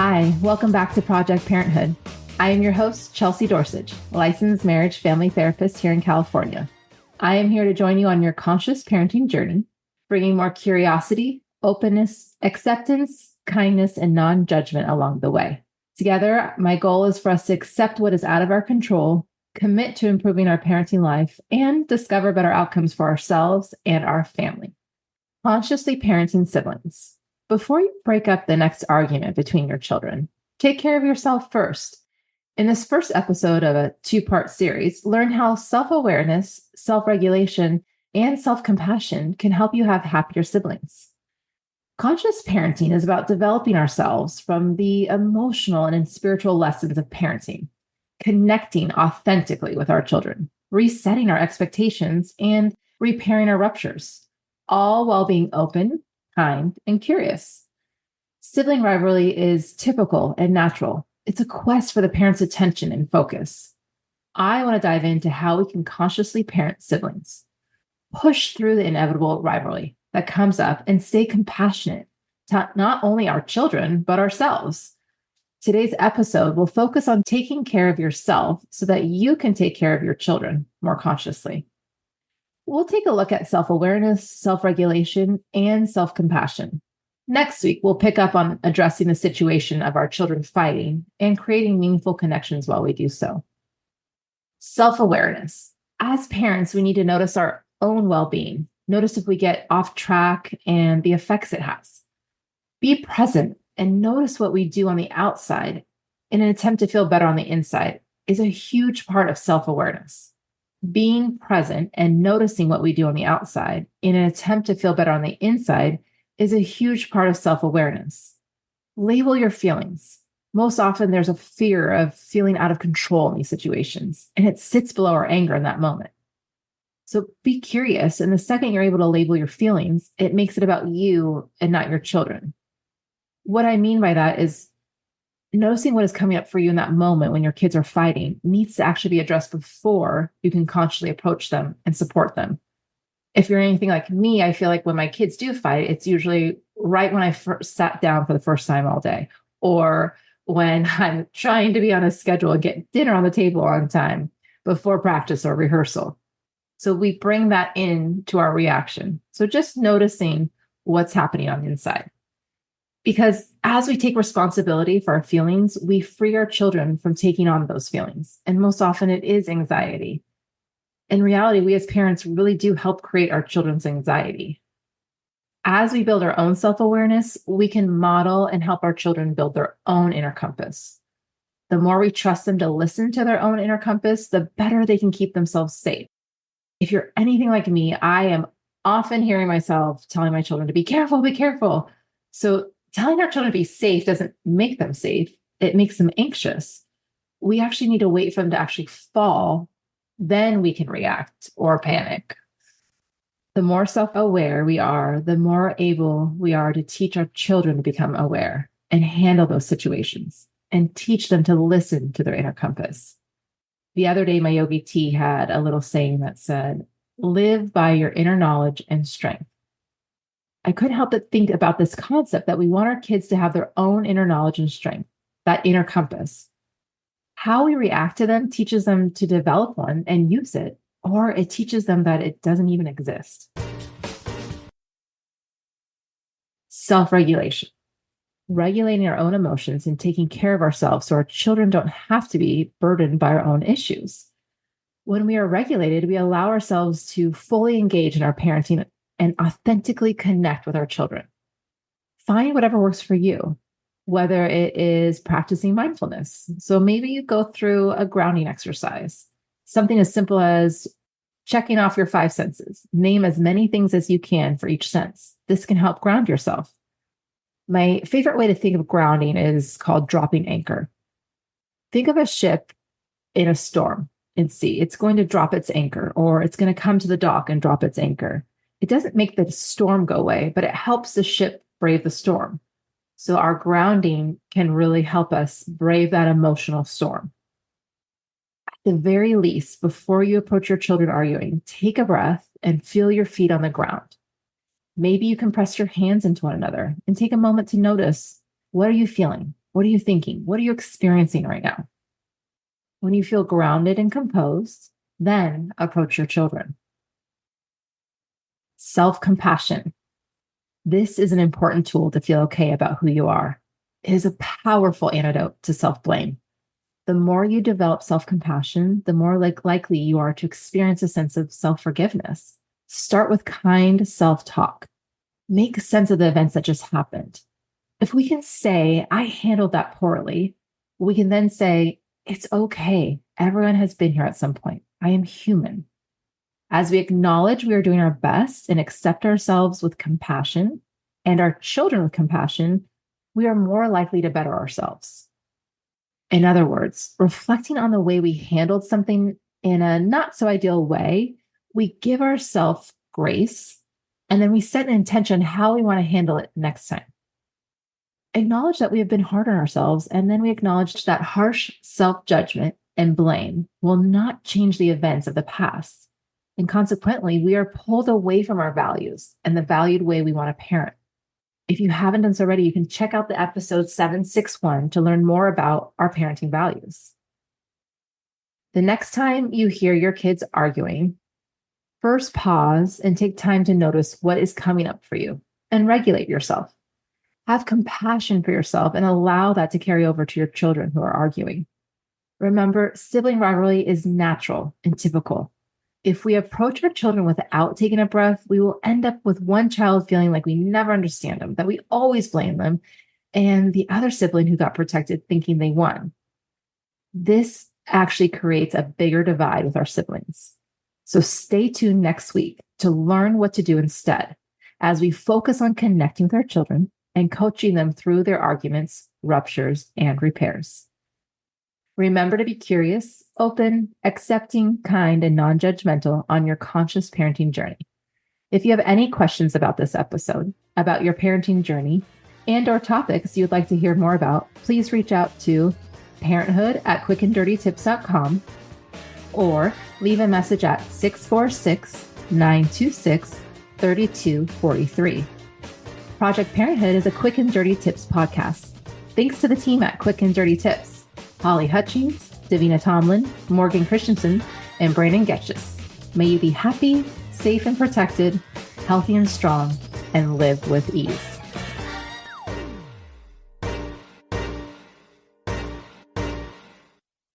Hi, welcome back to Project Parenthood. I am your host, Chelsea Dorsage, licensed marriage family therapist here in California. I am here to join you on your conscious parenting journey, bringing more curiosity, openness, acceptance, kindness, and non-judgment along the way. Together, my goal is for us to accept what is out of our control, commit to improving our parenting life, and discover better outcomes for ourselves and our family. Consciously parenting siblings. Before you break up the next argument between your children, take care of yourself first. In this first episode of a two-part series, learn how self-awareness, self-regulation, and self-compassion can help you have happier siblings. Conscious parenting is about developing ourselves from the emotional and spiritual lessons of parenting, connecting authentically with our children, resetting our expectations, and repairing our ruptures, all while being open, kind, and curious. Sibling rivalry is typical and natural. It's a quest for the parent's attention and focus. I want to dive into how we can consciously parent siblings, push through the inevitable rivalry that comes up, and stay compassionate to not only our children, but ourselves. Today's episode will focus on taking care of yourself so that you can take care of your children more consciously. We'll take a look at self-awareness, self-regulation, and self-compassion. Next week, we'll pick up on addressing the situation of our children fighting and creating meaningful connections while we do so. Self-awareness. As parents, we need to notice our own well-being. Notice if we get off track and the effects it has. Be present and notice what we do on the outside in an attempt to feel better on the inside is a huge part of self-awareness. Being present and noticing what we do on the outside in an attempt to feel better on the inside is a huge part of self-awareness. Label your feelings. Most often, there's a fear of feeling out of control in these situations, and it sits below our anger in that moment. So be curious, and the second you're able to label your feelings, it makes it about you and not your children. What I mean by that is noticing what is coming up for you in that moment when your kids are fighting needs to actually be addressed before you can consciously approach them and support them. If you're anything like me, I feel like when my kids do fight, it's usually right when I first sat down for the first time all day, or when I'm trying to be on a schedule and get dinner on the table on time before practice or rehearsal. So we bring that in to our reaction. So just noticing what's happening on the inside. Because as we take responsibility for our feelings, we free our children from taking on those feelings. And most often it is anxiety. In reality, we as parents really do help create our children's anxiety. As we build our own self-awareness, we can model and help our children build their own inner compass. The more we trust them to listen to their own inner compass, the better they can keep themselves safe. If you're anything like me, I am often hearing myself telling my children to be careful, be careful. So telling our children to be safe doesn't make them safe. It makes them anxious. We actually need to wait for them to actually fall. Then we can react or panic. The more self-aware we are, the more able we are to teach our children to become aware and handle those situations and teach them to listen to their inner compass. The other day, my yogi tea had a little saying that said, live by your inner knowledge and strength. I couldn't help but think about this concept that we want our kids to have their own inner knowledge and strength, that inner compass. How we react to them teaches them to develop one and use it, or it teaches them that it doesn't even exist. Self-regulation. Regulating our own emotions and taking care of ourselves so our children don't have to be burdened by our own issues. When we are regulated, we allow ourselves to fully engage in our parenting and authentically connect with our children. Find whatever works for you, whether it is practicing mindfulness. So maybe you go through a grounding exercise, something as simple as checking off your 5 senses. Name as many things as you can for each sense. This can help ground yourself. My favorite way to think of grounding is called dropping anchor. Think of a ship in a storm and sea. It's going to drop its anchor, or it's going to come to the dock and drop its anchor. It doesn't make the storm go away, but it helps the ship brave the storm. So our grounding can really help us brave that emotional storm. At the very least, before you approach your children arguing, take a breath and feel your feet on the ground. Maybe you can press your hands into one another and take a moment to notice, what are you feeling? What are you thinking? What are you experiencing right now? When you feel grounded and composed, then approach your children. Self-compassion. This is an important tool to feel okay about who you are. It is a powerful antidote to self-blame. The more you develop self-compassion, the more likely you are to experience a sense of self-forgiveness. Start with kind self-talk. Make sense of the events that just happened. If we can say, I handled that poorly, we can then say, it's okay. Everyone has been here at some point. I am human. As we acknowledge we are doing our best and accept ourselves with compassion and our children with compassion, we are more likely to better ourselves. In other words, reflecting on the way we handled something in a not so ideal way, we give ourselves grace, and then we set an intention how we want to handle it next time. Acknowledge that we have been hard on ourselves, and then we acknowledge that harsh self-judgment and blame will not change the events of the past. And consequently, we are pulled away from our values and the valued way we want to parent. If you haven't done so already, you can check out the episode 761 to learn more about our parenting values. The next time you hear your kids arguing, first pause and take time to notice what is coming up for you and regulate yourself. Have compassion for yourself and allow that to carry over to your children who are arguing. Remember, sibling rivalry is natural and typical. If we approach our children without taking a breath, we will end up with one child feeling like we never understand them, that we always blame them, and the other sibling who got protected thinking they won. This actually creates a bigger divide with our siblings. So stay tuned next week to learn what to do instead as we focus on connecting with our children and coaching them through their arguments, ruptures, and repairs. Remember to be curious, open, accepting, kind, and non-judgmental on your conscious parenting journey. If you have any questions about this episode, about your parenting journey, and/or topics you'd like to hear more about, please reach out to parenthood@quickanddirtytips.com or leave a message at 646-926-3243. Project Parenthood is a Quick and Dirty Tips podcast. Thanks to the team at Quick and Dirty Tips, Holly Hutchings, Davina Tomlin, Morgan Christensen, and Brandon Getchus. May you be happy, safe and protected, healthy and strong, and live with ease.